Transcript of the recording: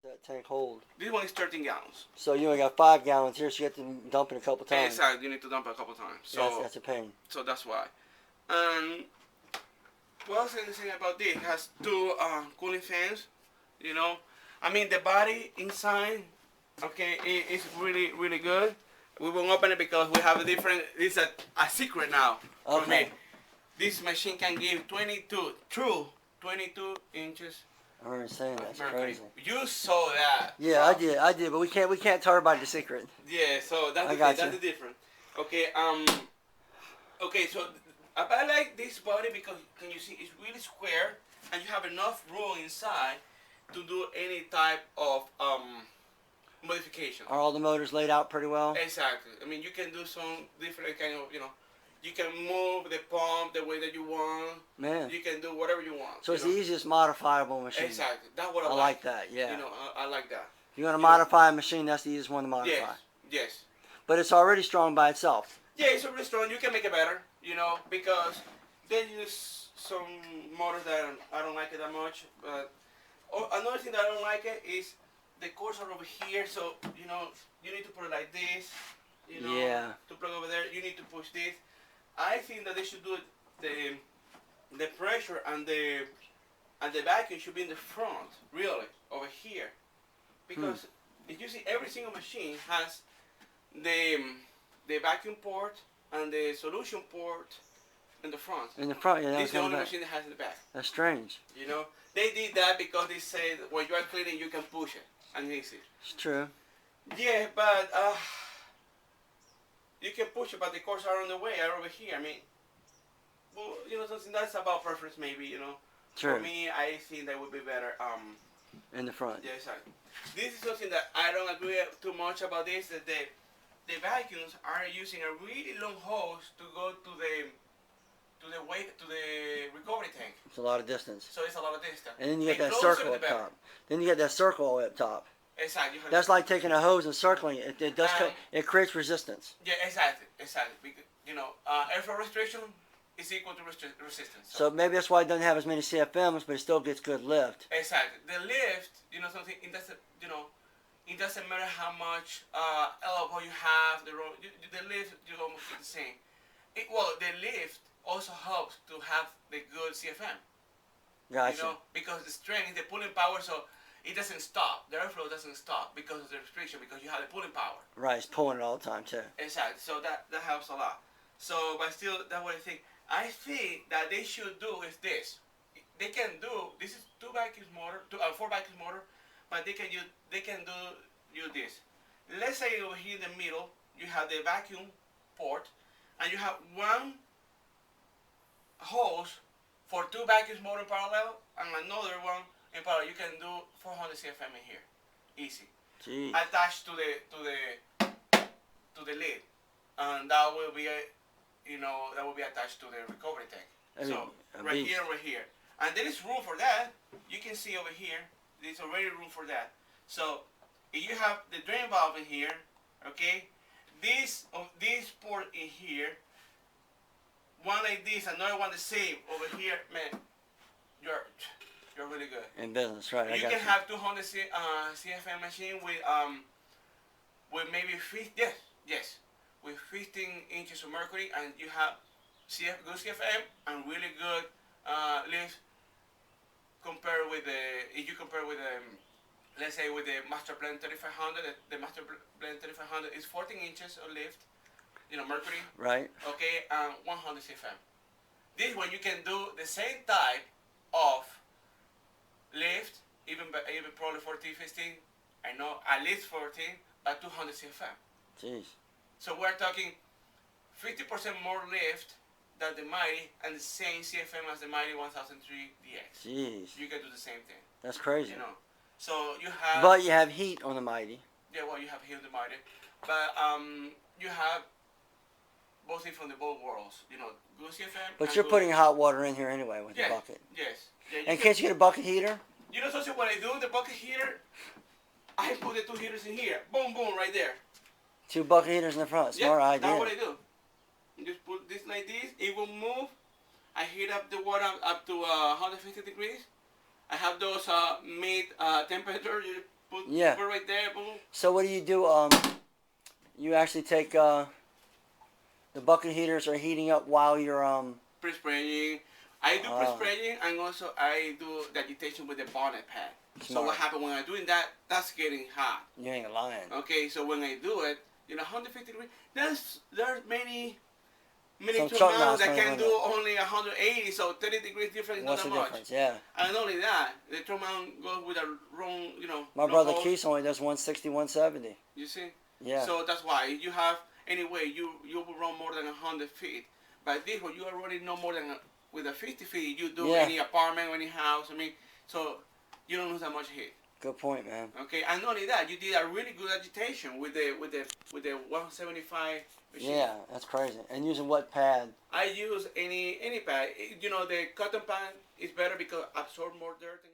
That tank hold? This one is 13 gallons. So you only got 5 gallons here, so you have to dump it a couple times. Exactly, you need to dump it a couple times. So yeah, that's a pain. So that's why. And what else can I say about this? It has two cooling fans. You know, I mean the body inside, okay, is really really good. We won't open it because we have a different. It's a secret now. Okay. For me. This machine can give 22 inches. I remember saying that's mercury. crazy. You saw that. Yeah, I did, but we can't tell everybody the secret. Yeah, so that's the difference. Okay, okay, so I like this body because can you see it's really square and you have enough room inside to do any type of modification. Are all the motors laid out pretty well? Exactly. I mean, you can do some different kind of, you can move the pump the way that you want. Man. You can do whatever you want. So it's the easiest modifiable machine. Exactly. That's what I like that, yeah. I like that. If you're going to modify a machine, that's the easiest one to modify. Yes. Yes. But it's already strong by itself. Yeah, it's already strong. You can make it better, because they use some motors that I don't like it that much. But another thing that I don't like it is the cords are over here, so, you need to put it like this, Yeah. to plug over there. You need to push this. I think that they should do it, the pressure and the vacuum should be in the front, really, over here. Because if you see every single machine has the vacuum port and the solution port in the front. In the front, yeah. This is the only machine that has in the back. That's strange. They did that because they said when you are cleaning you can push it and easy. It's true. Yeah, but you can push it, but the cords are on the way, are over here. I mean, well, something that's about preference, maybe. True. For me, I think that would be better. In the front. Yeah, exactly. This is something that I don't agree too much about. This that the vacuums are using a really long hose to go to the recovery tank. It's a lot of distance. So it's a lot of distance. And then you get that circle up top. Then you get that circle all the way up top. Exactly. That's like taking a hose and circling it. It creates resistance. Yeah, exactly. Because, airflow restriction is equal to resistance. So maybe that's why it doesn't have as many CFMs, but it still gets good lift. Exactly. The lift, something, it doesn't matter how much elbow you have, the lift, you almost get the same. The lift also helps to have the good CFM. Gotcha. Because the strength, the pulling power, so it doesn't stop. The airflow doesn't stop because of the restriction, because you have the pulling power. Right, it's pulling it all the time too. Exactly. So that helps a lot. So, but still, that's what I think. I think that they should do is this. They can do, this is 4 vacuum motor, but they can do this. Let's say over here in the middle, you have the vacuum port, and you have one hose for 2 vacuum motor in parallel, and another one in parallel. You can do 400 CFM in here, easy. Jeez. Attached to the lid, and that will be attached to the recovery tank. Right here, and there is room for that. You can see over here, there's already room for that. So if you have the drain valve in here, okay, this port in here, one like this, another one the same over here, man, you're really good. In business, right? You can have 200 CFM machine with maybe 15 with 15 inches of mercury, and you have good CFM and really good lift compared with if you compare with let's say with the Master Blend 3500. The Master Blend 3500 is 14 inches of lift, mercury. Right. Okay, and 100 CFM. This one you can do the same type of lift, even probably 14, 15. I know at least 14 at 200 CFM. Jeez. So we're talking 50% more lift than the Mighty and the same CFM as the Mighty 1003 DX. Jeez. You can do the same thing. That's crazy. So you have. But you have heat on the Mighty. Yeah, well, you have heat on the Mighty, but you have both things from the both worlds. Good CFM. But you're putting hot water in here anyway with the bucket. Yes. Yeah, and can't you get a bucket heater? So what I do, the bucket heater, I put the 2 heaters in here. Boom, boom, right there. 2 bucket heaters in the front. Smart idea. That's what I do. You just put this like this. It will move. I heat up the water up to 150 degrees. I have those mid temperature. put Yeah. put right there, boom. So what do? You actually take the bucket heaters are heating up while you're Pre-spraying. I do pre-spraying, and also I do the agitation with the bonnet pad. Smart. So what happens when I'm doing that? That's getting hot. You ain't lying. Okay, so when I do it, 150 degrees. There's many Some truck truck mounts that mounts can only do only 180, so 30 degrees difference is What's not the that difference? much. Yeah. And not only that, the truck mount goes with a wrong, My wrong brother hose. Keith only does 160, 170. You see? Yeah. So that's why you have anyway you will run more than 100 feet. But this one you already know more than with a 50 feet. You do any apartment, any house. I mean, so you don't lose that much heat. Good point, man. Okay, and not only that, you did a really good agitation with the 175 machine. Yeah, that's crazy. And using what pad? I use any pad. The cotton pad is better because it absorbs more dirt.